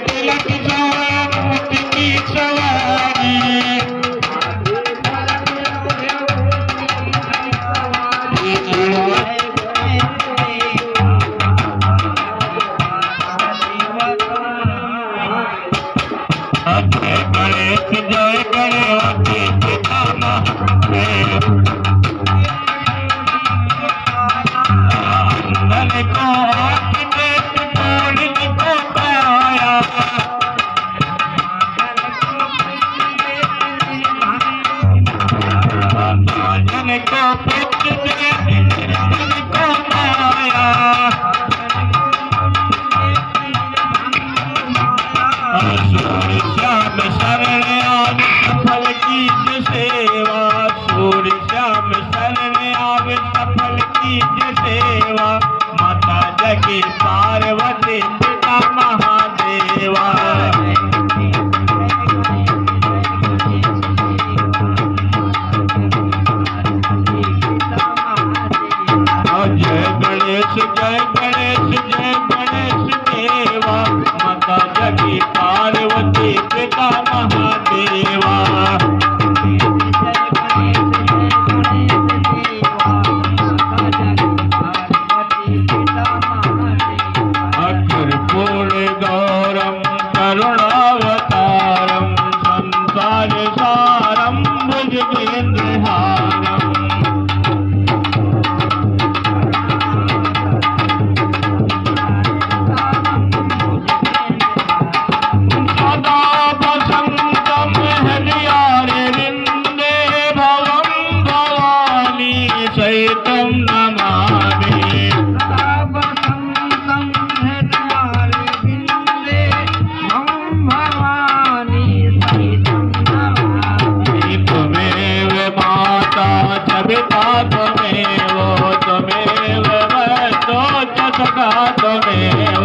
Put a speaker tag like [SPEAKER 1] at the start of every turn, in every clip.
[SPEAKER 1] तिलक जाए ऊँट की सवारी गणेश जय गणपति पिता महादेव नंदन को हाथ में त्रिकोण को पाया राजन को पुत्र दे नंदन को पाया सूर्य श्याम शरण आवे सफल कीज सेवा सूर्य श्याम शरण आवे सफल कीज सेवा माता जगी पार्वती पिता महादेवा जय गणेश देवा माता जगी पार्वती पिता महादेवा अखिलपूर्ण गौरम करुणावतारम संसार सारम भुजगेन्द्रहारम सहितं नमामि त्वमेव माता च पिता त्वमेव त्वमेव वरदो च सखा त्वमेव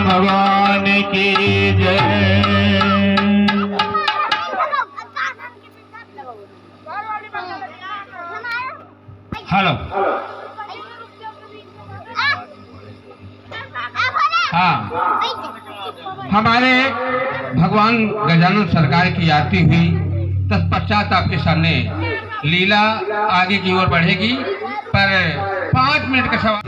[SPEAKER 1] भगवान की जय। हेलो हाँ, हमारे भगवान गजानन सरकार की आरती हुई तत्पश्चात आपके सामने लीला आगे की ओर बढ़ेगी, पर 5 मिनट का सवाल।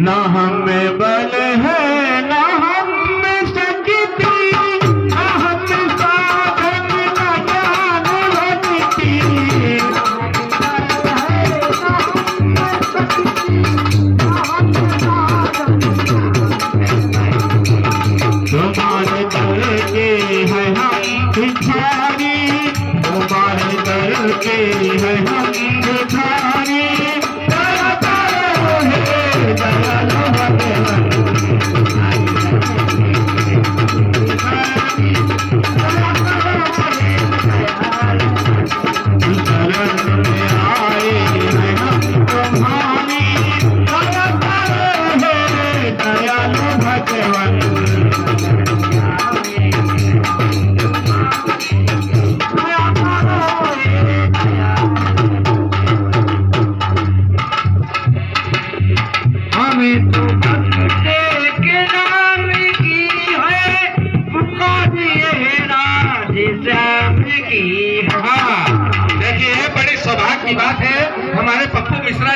[SPEAKER 1] न हमें बल है न हमें शक्ति, न हमें साधन न ज्ञान भक्ति। तुम्हारे दर के है हम भिखारी, तुम्हारे दर के है हम भिखारी।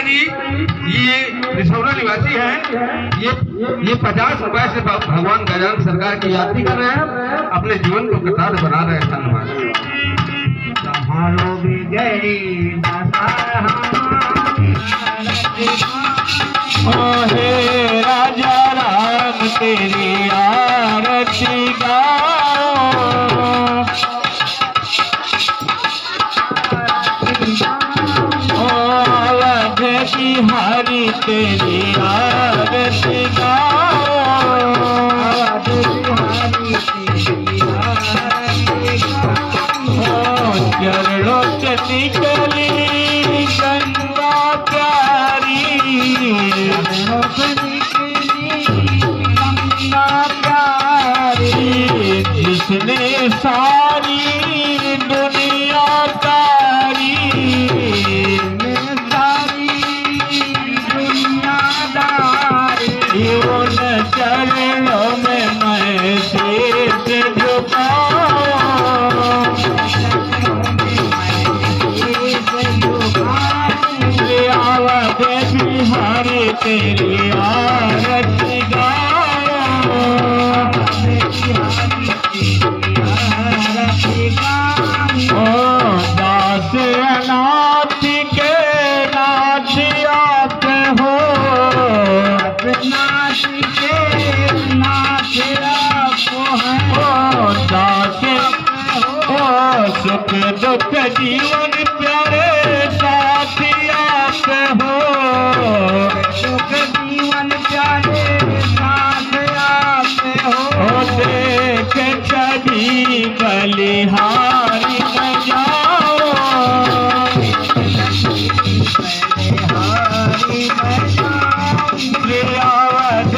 [SPEAKER 1] जी ये रिसौरा निवासी हैं। ये 50 रुपए से भगवान गजानन सरकार की यात्री कर रहे हैं, अपने जीवन को कृतार्थ बना रहे हैं। धन्यवाद।
[SPEAKER 2] हे राजा राम तेरी आरती गाओ, अवध बिहारी तेरी आरती गाओ, चरणों से निकली गंगा प्यारी, जिसने सारी दुनिया तारी, उन चरणों में मैं शीश झुकाऊं, अवध बिहारी तेरी आरती गाओ, दास अनाथ के नाथ आप हो, नाथ के नाथ आप हो, दास सुख दुख जीवन प्यारे साथी आप हो, सुख जीवन प्यारे साथ आप हो, देख छवि बलिहारी बजाओ, अवध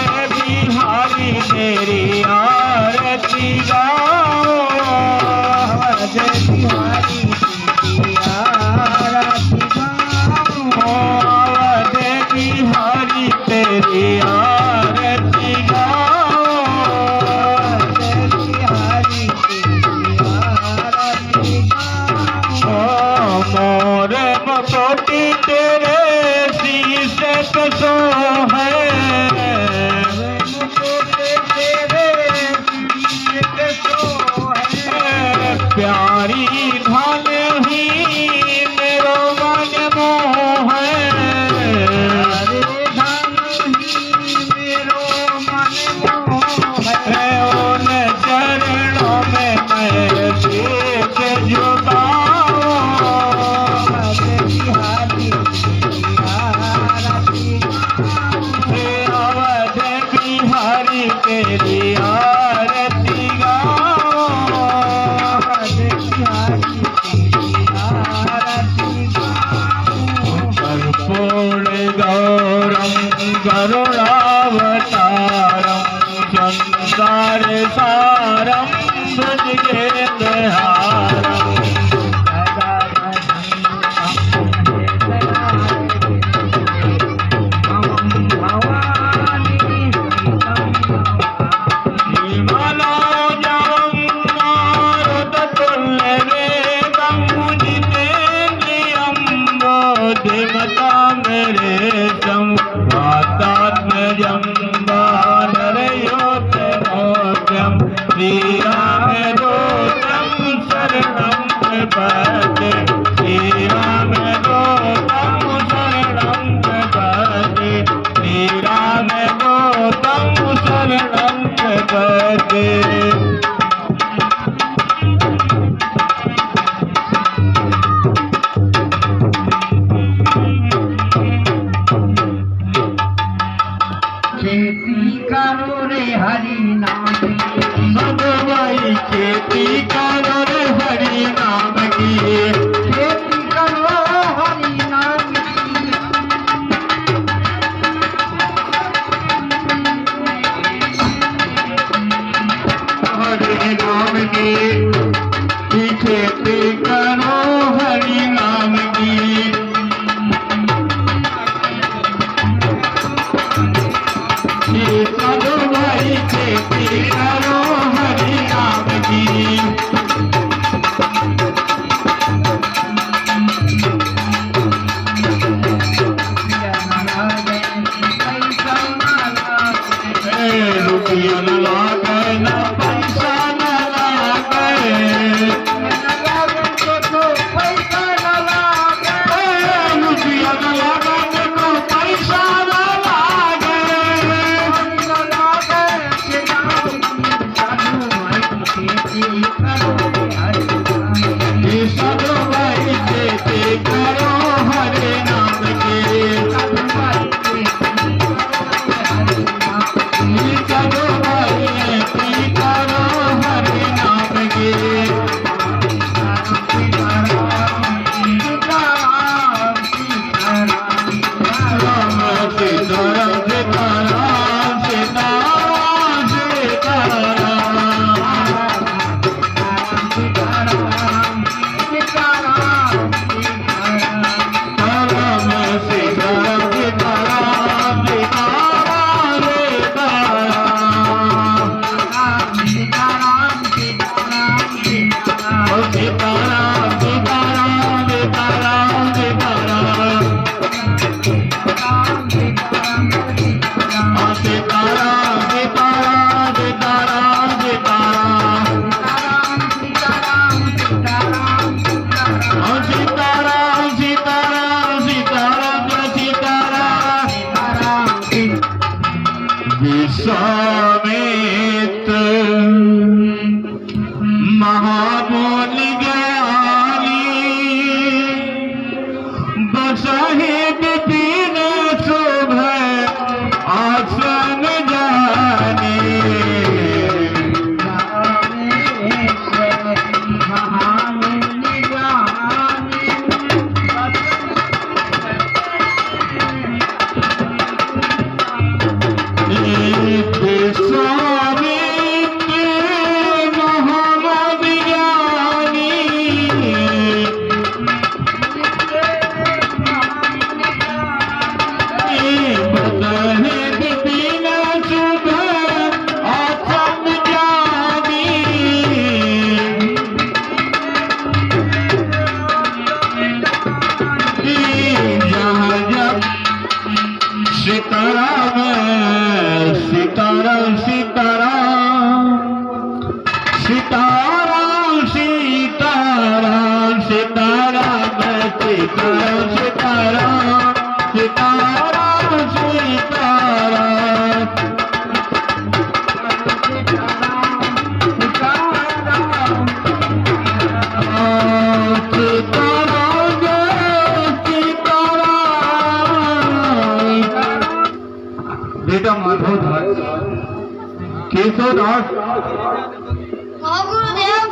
[SPEAKER 2] बिहारी तेरी आरती गाओ, अवध बिहारी तेरी आरती गाओ, अवध बिहारी तेरी आरती गाओ, अवध बिहारी तेरी आरती गाओ, मोर मुकोटी तेरे शीश पे सो है, प्यारी धन ही मेरो मन मोह है, धन ही मेरो मन मोह है, उन चरणों में मैं शीश झुकाऊं, अवध बिहारी तेरी आरती गाओ, कर्पूर गौरम करुणावतारम संसार सारम भुजगेन्द्रहारम, देवता मेरे सम आत्मजम बानरयोतमोत्यम, श्री राम दूतम शरणं प्रपद्ये, श्री राम दूतम शरणं प्रपद्ये, श्री राम दूतम शरणं प्रपद्ये। खेती करो रे हरि नाम की, सब भाई खेती करो रे हरि नाम की, सीताराम सीताराम बेटा माधवदास, केशवदास,
[SPEAKER 3] हाँ गुरुदेव।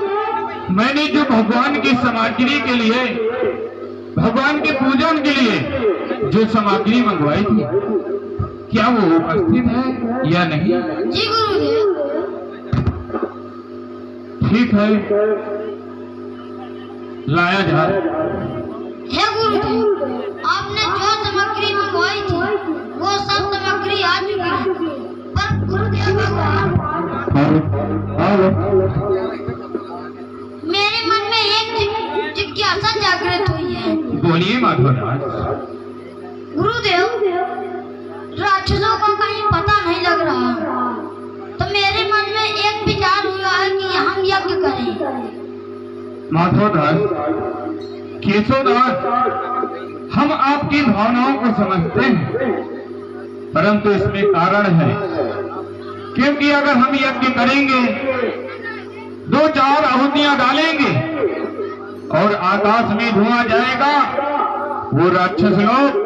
[SPEAKER 2] मैंने जो भगवान की सामग्री के लिए, भगवान के पूजन के लिए जो सामग्री मंगवाई थी, क्या वो उपस्थित है या नहीं?
[SPEAKER 3] जी गुरुदेव।
[SPEAKER 2] ठीक है, लाया जा।
[SPEAKER 3] हे गुरुदेव, आपने जो सामग्री मंगवाई थी वो सब सामग्री आ चुकी है, पर गुरुदेव भगवान मेरे मन में एक जिज्ञासा जागृत हुई है।
[SPEAKER 2] बोलिए माधवदास।
[SPEAKER 3] गुरुदेव, राक्षसों को कहीं पता नहीं लग रहा, तो मेरे मन में एक विचार हुआ है कि हम यज्ञ करें।
[SPEAKER 2] माधवदास, केशवदास, हम आपकी भावनाओं को समझते हैं, परंतु इसमें कारण है, क्योंकि अगर हम यज्ञ करेंगे, 2-4 आहुतियां डालेंगे और आकाश में धुआं जाएगा, वो राक्षस लोग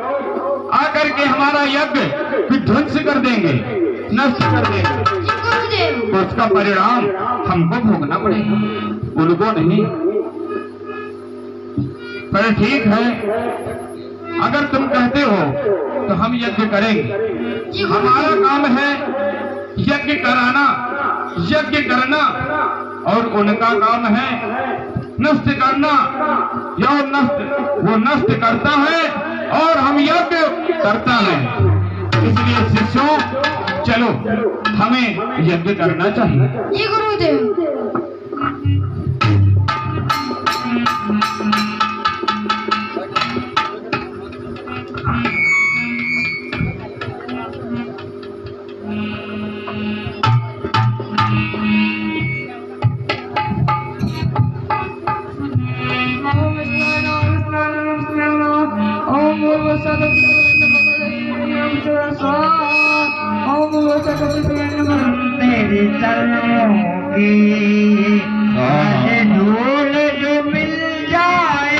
[SPEAKER 2] आकर के हमारा यज्ञ विध्वंस कर देंगे, नष्ट कर देंगे। तो उसका परिणाम हमको भोगना पड़ेगा, उनको नहीं। पर ठीक है, अगर तुम कहते हो तो हम यज्ञ करेंगे। हमारा काम है यज्ञ कराना, यज्ञ करना, और उनका काम है नष्ट करना। या वो नष्ट करता है और हम यज्ञ करता है। इसलिए शिष्यों, चलो हमें यज्ञ करना चाहिए।
[SPEAKER 3] जी गुरुदेव।
[SPEAKER 2] मेरे चरणों की धूल जो मिल जाए,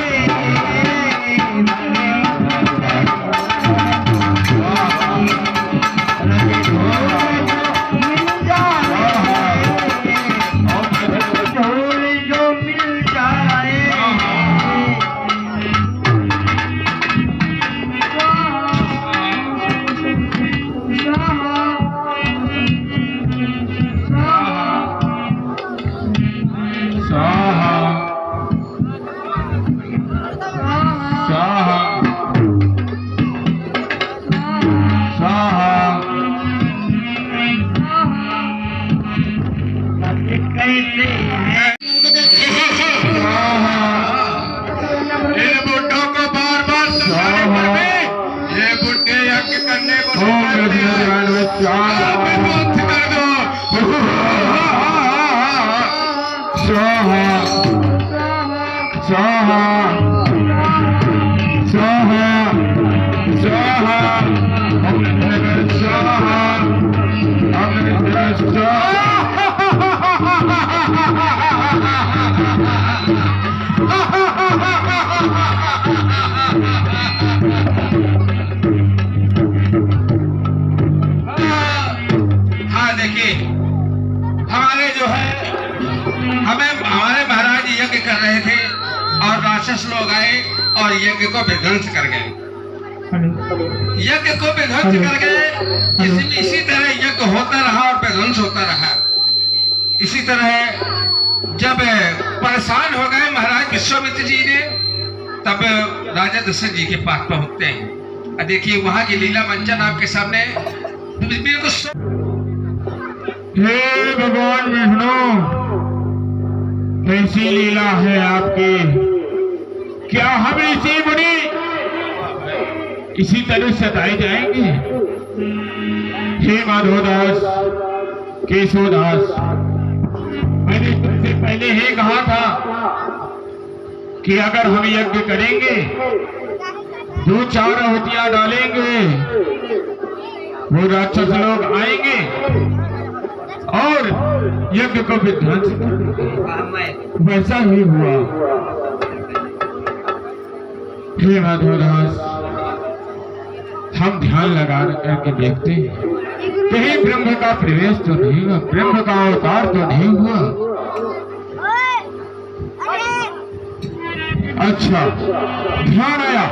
[SPEAKER 1] कर रहे थे और राक्षस लोग आए और यज्ञ को विध्वंस कर गए। यज्ञ को विध्वंस कर गए। इसी तरह यज्ञ होता रहा और विध्वंस होता रहा। इसी तरह जब परेशान हो गए महाराज विश्वामित्र जी ने, तब राजा दशरथ जी के पास पहुंचते हैं। देखिए वहां की लीला मंचन आपके सामने।
[SPEAKER 2] हे भगवान विष्णु, कैसी लीला है आपकी। क्या हम ऋषि मुनि इसी तरह सताए जाएंगे? हे माधवदास, केशवदास, मैंने तुमसे पहले ही कहा था कि अगर हम यज्ञ करेंगे 2-4 आहुतियां डालेंगे, वो राक्षस लोग आएंगे और यज्ञ को विध्वंस करेंगे। वैसा ही हुआ। हे माधवदास, हम ध्यान लगा करके देखते हैं कहीं ब्रह्म का प्रवेश तो नहीं हुआ, ब्रह्म का अवतार तो नहीं हुआ। अच्छा, ध्यान आया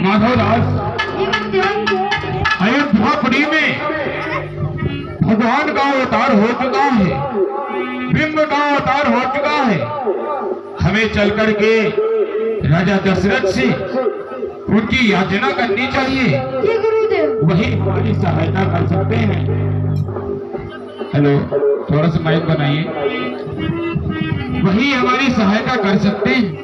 [SPEAKER 2] माधवदास, अयोध्यापुरी में भगवान का अवतार हो चुका है, ब्रह्म का अवतार हो चुका है। हमें चल करके राजा दशरथ से उनकी याचना करनी चाहिए, वही हमारी सहायता कर सकते हैं। हेलो, थोड़ा सा माइक बनाइए। वही हमारी सहायता कर सकते हैं।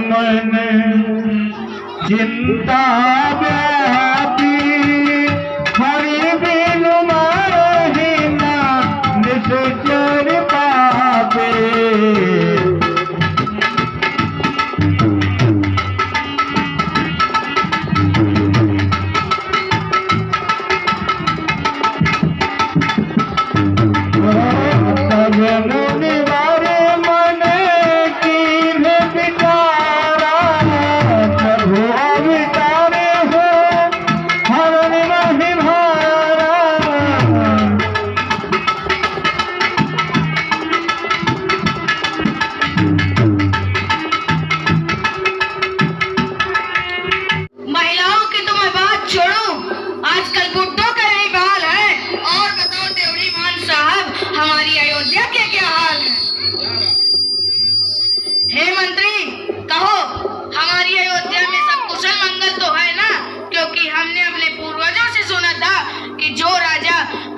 [SPEAKER 2] मन चिंता व्यापी हरि बिनु मारहि ना निश्चर पापे।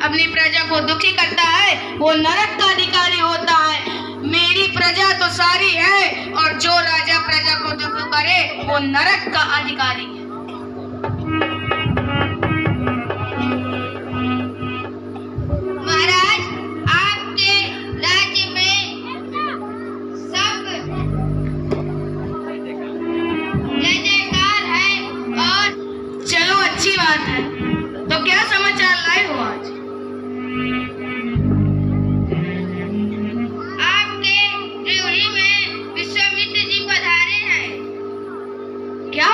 [SPEAKER 3] अपनी प्रजा को दुखी करता है वो नरक का अधिकारी होता है। मेरी प्रजा तो सारी है और जो राजा प्रजा को दुखी करे वो नरक का अधिकारी है। महाराज, आपके राज्य में सब जय जयकार है और चलो अच्छी बात है। तो क्या समाचार लाए हो आज? आपके त्रिउढ़ी में विश्वामित्र जी पधारे हैं। क्या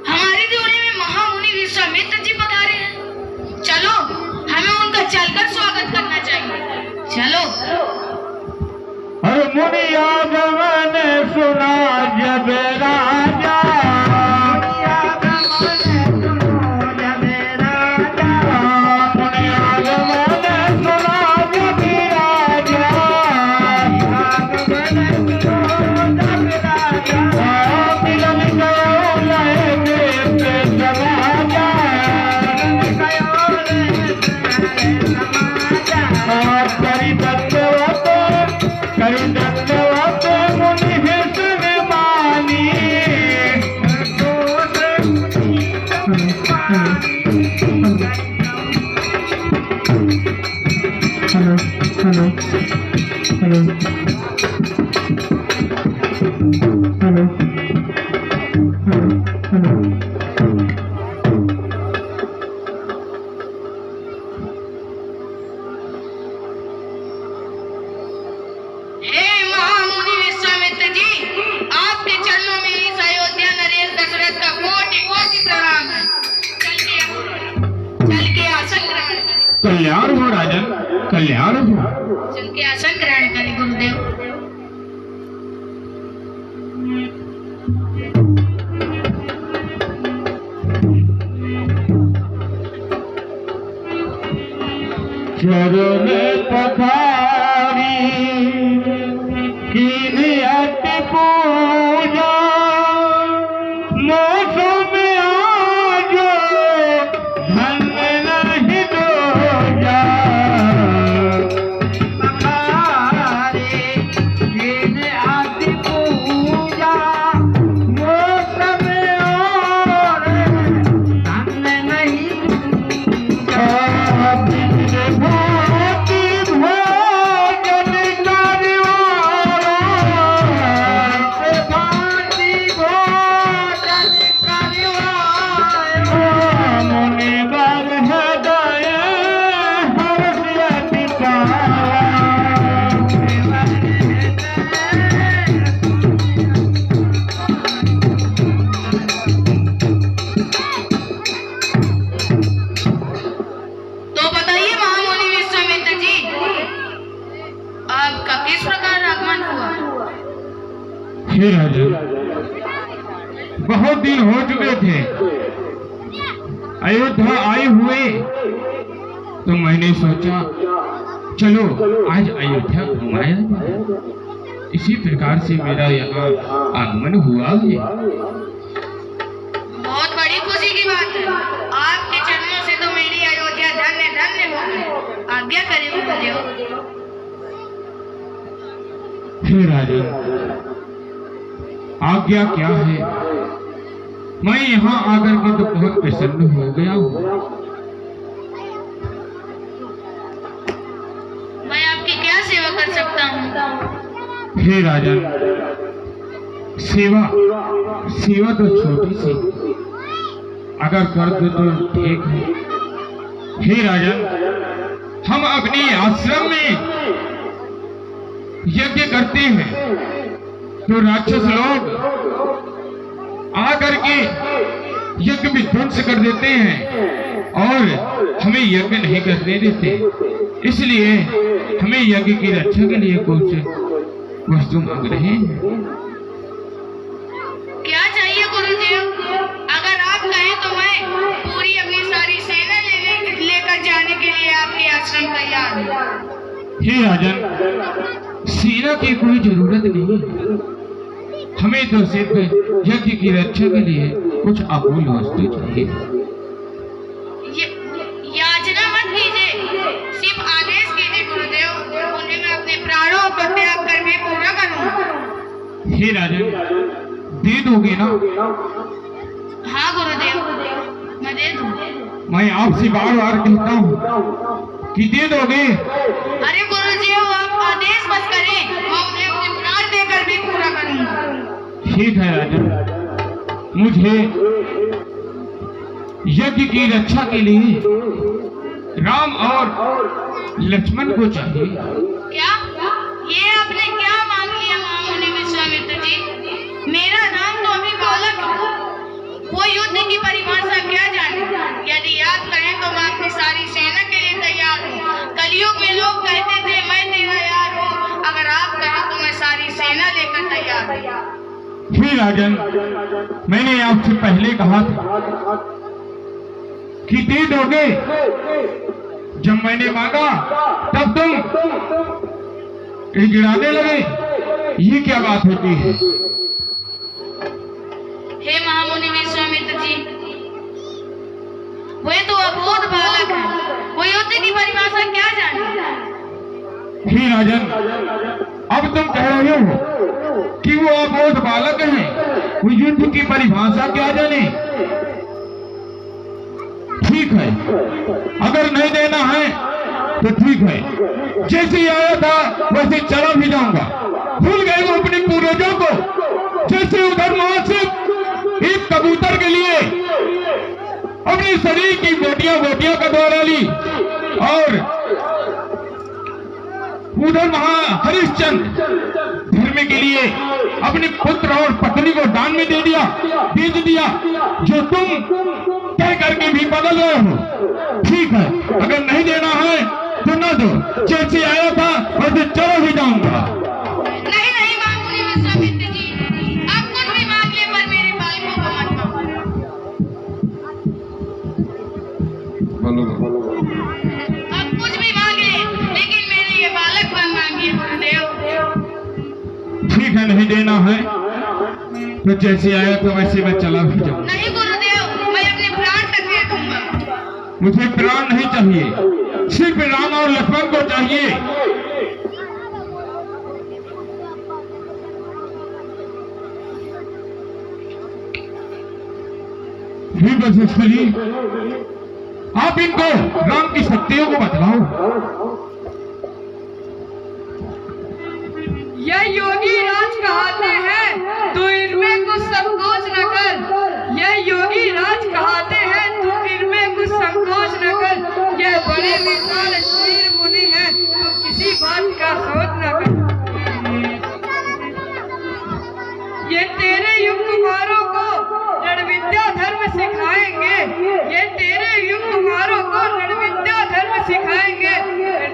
[SPEAKER 3] हमारी त्रिउढ़ी में महामुनि विश्वामित्र जी पधारे हैं? चलो, हमें उनका चलकर स्वागत करना चाहिए। चलो।
[SPEAKER 2] हर मुनि आगमन सुना जब राजा, कल्याण हो राजन, कल्याण हो।
[SPEAKER 3] चल के आसन ग्रहण करें गुरुदेव।
[SPEAKER 2] चरण पखारी कीन अट पूजा, मौसम आजो धन नहीं दोजा। पखारी कीन अट पूजा, मौसम और धन नहीं दोजा। हे राजन, बहुत दिन हो चुके थे अयोध्या आए हुए, तो मैंने सोचा चलो आज अयोध्या घुमाया जाए। इसी प्रकार से मेरा यहाँ आगमन हुआ है।
[SPEAKER 3] बहुत बड़ी खुशी की बात है। आपके चरणों से तो मेरी अयोध्या धन्य धन्य हो गई। आज्ञा करें गुरुदेव।
[SPEAKER 2] हे राजन, आज्ञा क्या है? मैं यहाँ आकर के तो बहुत प्रसन्न हो गया हूँ।
[SPEAKER 3] मैं आपकी क्या सेवा कर सकता हूँ?
[SPEAKER 2] हे राजन, सेवा तो छोटी सी, अगर कर दो तो ठीक है। हे राजन, हम अपने आश्रम में यज्ञ करते हैं तो राक्षस लोग आकर के यज्ञ विध्वंस कर देते हैं और हमें यज्ञ नहीं करने देते। इसलिए हमें यज्ञ की रक्षा के लिए कुछ वस्तु मांग रहे हैं।
[SPEAKER 3] क्या चाहिए गुरुदेव? अगर आप कहें तो मैं पूरी अपनी सारी सेना लेकर जाने के लिए आपके आश्रम तैयार हूँ।
[SPEAKER 2] हे राजन, सेना की कोई जरूरत नहीं है। हमें तो सिर्फ यज्ञ की रक्षा के लिए कुछ अमूल्य वस्तु चाहिए।
[SPEAKER 3] याचना मत कीजिए, सिर्फ आदेश कीजिए गुरुदेव, उन्हें मैं अपने प्राणों को त्याग कर भी पूरा करूंगा।
[SPEAKER 2] हे राजन, दे दोगे ना?
[SPEAKER 3] हाँ गुरुदेव, मैं दे दूंगा।
[SPEAKER 2] मैं आपसे बार बार कहता हूँ कि दे दोगे।
[SPEAKER 3] अरे गुरुदेव, आप आदेश मत करें, मैं उन्हें अपने प्राण देकर भी पूरा करूंगा।
[SPEAKER 2] ठीक है राजन, मुझे यज्ञ की रक्षा के लिए राम और लक्ष्मण को चाहिए।
[SPEAKER 3] क्या? ये आपने क्या मांग लिया महामुनि विश्वामित्र जी? मेरा नाम तो अभी बालक है, वो युद्ध की परिभाषा क्या जाने? यदि आप कहें तो मैं अपनी सारी सेना के लिए तैयार हूँ। कलयुग में लोग कहते थे मैं तैयार हूँ, अगर आप कहें तो मैं सारी सेना लेकर तैयार हूँ।
[SPEAKER 2] हे राजन, मैंने आपसे पहले कहा था कि दे दोगे। जब मैंने मांगा तब तुम गिड़ाने लगे। ये क्या बात होती है?
[SPEAKER 3] हे महामुनि विश्वामित्र जी, वे तो अबोध बालक है, वो युद्ध की परिभाषा क्या जाने?
[SPEAKER 2] हे राजन, अब तुम कह रहे हो कि वो अबोध बालक हैं, वो युद्ध की परिभाषा क्या जाने? ठीक है, अगर नहीं देना है तो ठीक है, जैसे आया था वैसे चला भी जाऊंगा। भूल गए वो अपने पूर्वजों को, जैसे उधर वहां से एक कबूतर के लिए अपने शरीर की गोटियां का द्वारा ली और उधर वहां हरिश्चंद्र धर्म के लिए अपने पुत्र और पत्नी को दान में दे दिया, बेच दिया, जो तुम कह करके भी बदल रहे हो। ठीक है, अगर नहीं देना है तो न दो, जैसे आया था वैसे चलो ही जाऊंगा।
[SPEAKER 3] नहीं नहीं महामुनि विश्वामित्र जी, आप कुछ भी मांग ले पर मेरे बालकों को मत मांगो। आप कुछ भी मांगे, लेकिन मेरे ये बालक पर मांगिए गुरुदेव।
[SPEAKER 2] ठीक है, नहीं देना है तो जैसे आया तो वैसे मैं चला भी जाऊंगा।
[SPEAKER 3] नहीं गुरुदेव, मैं अपने प्राण तक दे दूंगा।
[SPEAKER 2] मुझे प्राण नहीं चाहिए, सिर्फ राम और लक्ष्मण को चाहिए। ही बसस्थली, आप इनको राम की शक्तियों को बतलाओ।
[SPEAKER 4] यह योगी राज कहाते हैं, तो इनमें कुछ संकोच न कर। यह योगी राज कहाते हैं, तो इनमें कुछ संकोच न कर। यह बड़े विशाल वीर मुनि हैं, तो किसी बात का सोच न कर। ये तेरे युग कुमारों को रणविद्या धर्म सिखाएंगे। ये तेरे युग कुमारों को रणविद्या धर्म सिखाएंगे।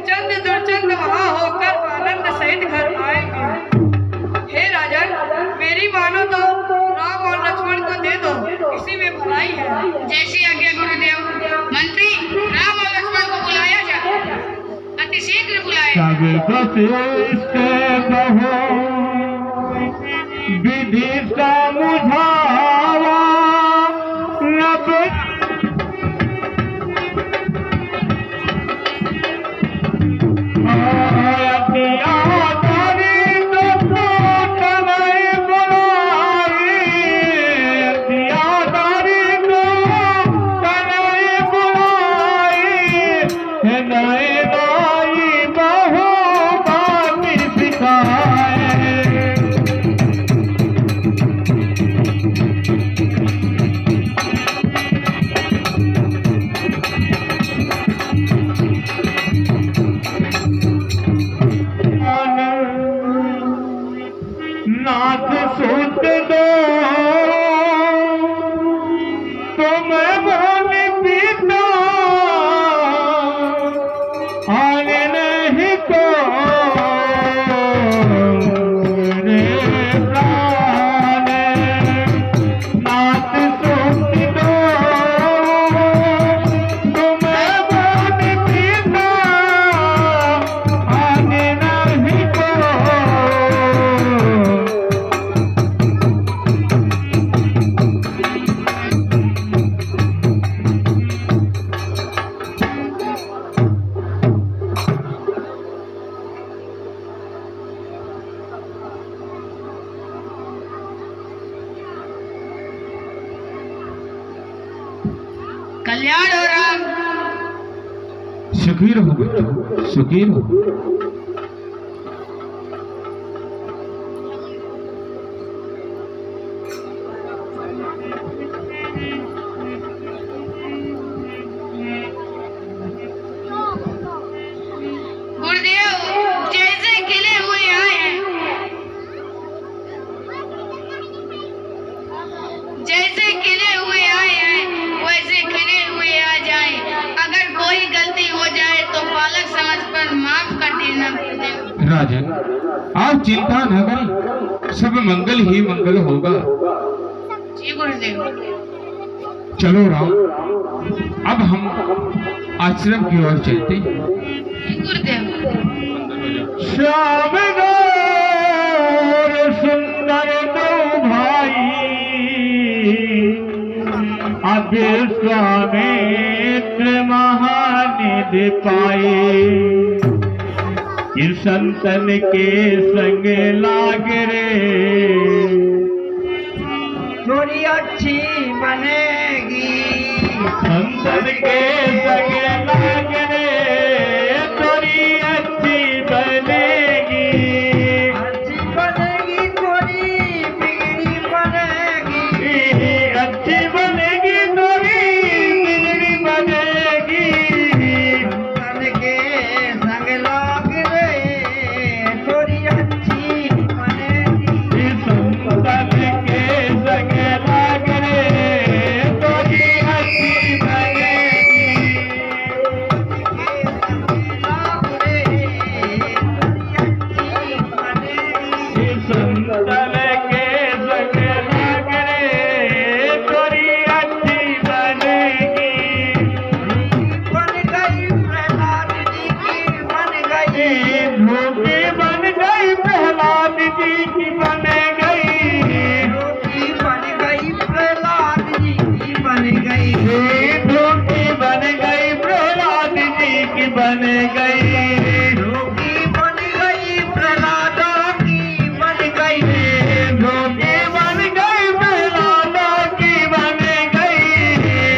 [SPEAKER 4] चंद दुर्चंद वहां होकर आनंद सहित घर आएंगे। हे राजन, मेरे
[SPEAKER 2] सब बस से कहो विधि समझावा नब नाथ सूत दो तुम बोल पीता आने नहीं को रे प्राण नाथ सूत दो तुम बोल पीता आने नहीं को
[SPEAKER 3] कल्याण हो राम।
[SPEAKER 2] सुखी रहो बेटा, सुखी रहो।
[SPEAKER 3] गुरुदेव जैसे खिले हुए आए हैं, जैसे खिले हुए आए हैं वैसे खिले हुए आ जाए। अगर कोई गलती हो जाए तो बालक समझकर माफ कर देना गुरुदेव।
[SPEAKER 2] राजन आप चिंता न करें, सब मंगल ही मंगल होगा।
[SPEAKER 3] जी गुरुदेव।
[SPEAKER 2] चलो राम, अब हम आश्रम की ओर चलते हैं।
[SPEAKER 3] गुरुदेव।
[SPEAKER 2] श्याम गौर सुंदर दो भाई अब स्वामित्र महानिधि पाए इस संतन के संग लाग रे
[SPEAKER 4] थोड़ी अच्छी बनेगी।
[SPEAKER 2] संतन के संग लाग रे थोड़ी अच्छी बनेगी।
[SPEAKER 4] अच्छी बनेगी थोड़ी बिगड़ी बनेगी।
[SPEAKER 2] अच्छी बनेगी थोड़ी बिगड़ी बनेगी।
[SPEAKER 4] संतन के संग लाग रे थोड़ी अच्छी बनेगी।
[SPEAKER 2] संतन के संग लाग रे थोड़ी अच्छी बनेगी।
[SPEAKER 4] लाग रे थोड़ी अच्छी बनेगी।
[SPEAKER 2] संतन के संग लाग रे थोड़ी अच्छी बनेगी।
[SPEAKER 4] बन गई प्रहलाद जी की बन गई।
[SPEAKER 2] धोखे बन गई प्रहलाद जी की बन गई।
[SPEAKER 4] रोटी बन गई प्रहलाद जी की बन गई।
[SPEAKER 2] धोखे बन गई प्रहलाद जी की बन गई।
[SPEAKER 4] रोटी बन गई प्रहलादा की बन गई।
[SPEAKER 2] धोखे बन गई प्रहलाद की बन गई।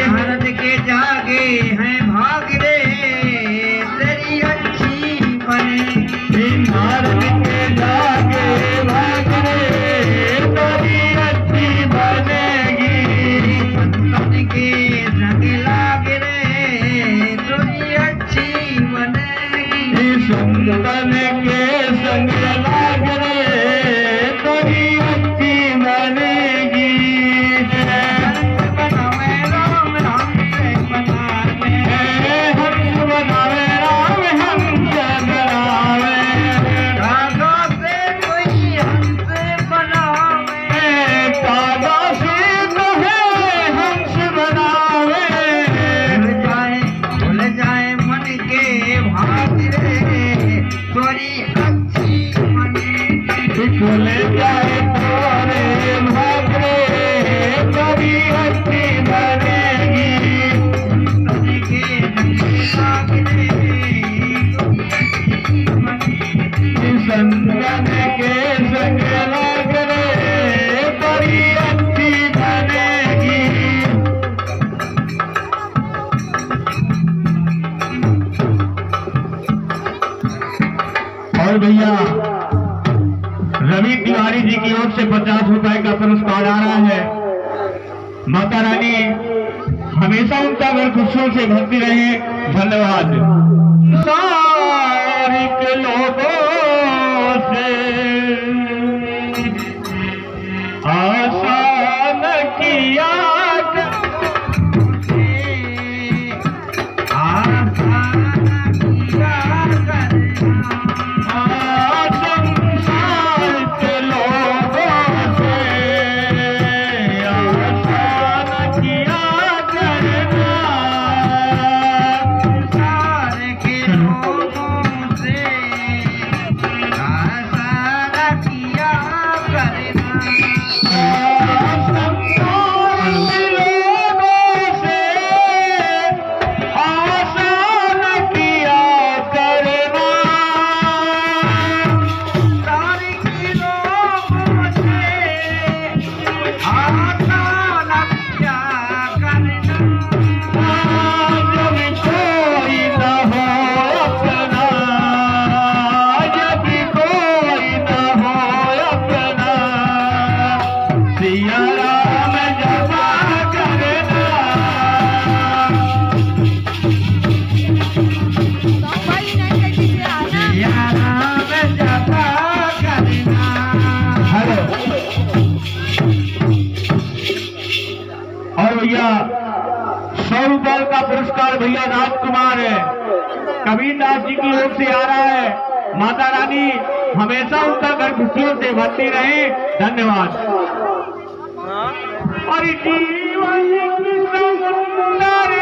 [SPEAKER 4] नारद के जागे हैं भाग रे तेरी अच्छी बनेगी।
[SPEAKER 2] नारद के जागे भाग रे तेरी अच्छी बनेगी।
[SPEAKER 4] संतन के संग लाग रे तेरी अच्छी बनेगी।
[SPEAKER 2] संतन के संग लाग रे तेरी अच्छी बनेगी।
[SPEAKER 4] बनावे राम राम से बनावे।
[SPEAKER 2] हंस बनावे राम हंस बनावे।
[SPEAKER 4] कागा से कोई हंस बनावे।
[SPEAKER 2] कागा से तो है हंस बनावे।
[SPEAKER 4] भूल जाए मन के भाग रे
[SPEAKER 2] और भैया रवि तिवारी जी की ओर से 50 रुपए का पुरस्कार आ रहा है। माता रानी हमेशा उनका घर खुशियों से भरती रहे। धन्यवाद। सारे के लोगों से आसान किया भैया 100 रुपए का पुरस्कार भैया राजकुमार है कबीर दास जी की ओर से आ रहा है। माता रानी हमेशा उनका घर खुशियों से भरती रहे। धन्यवाद। और जीवन की समुंदर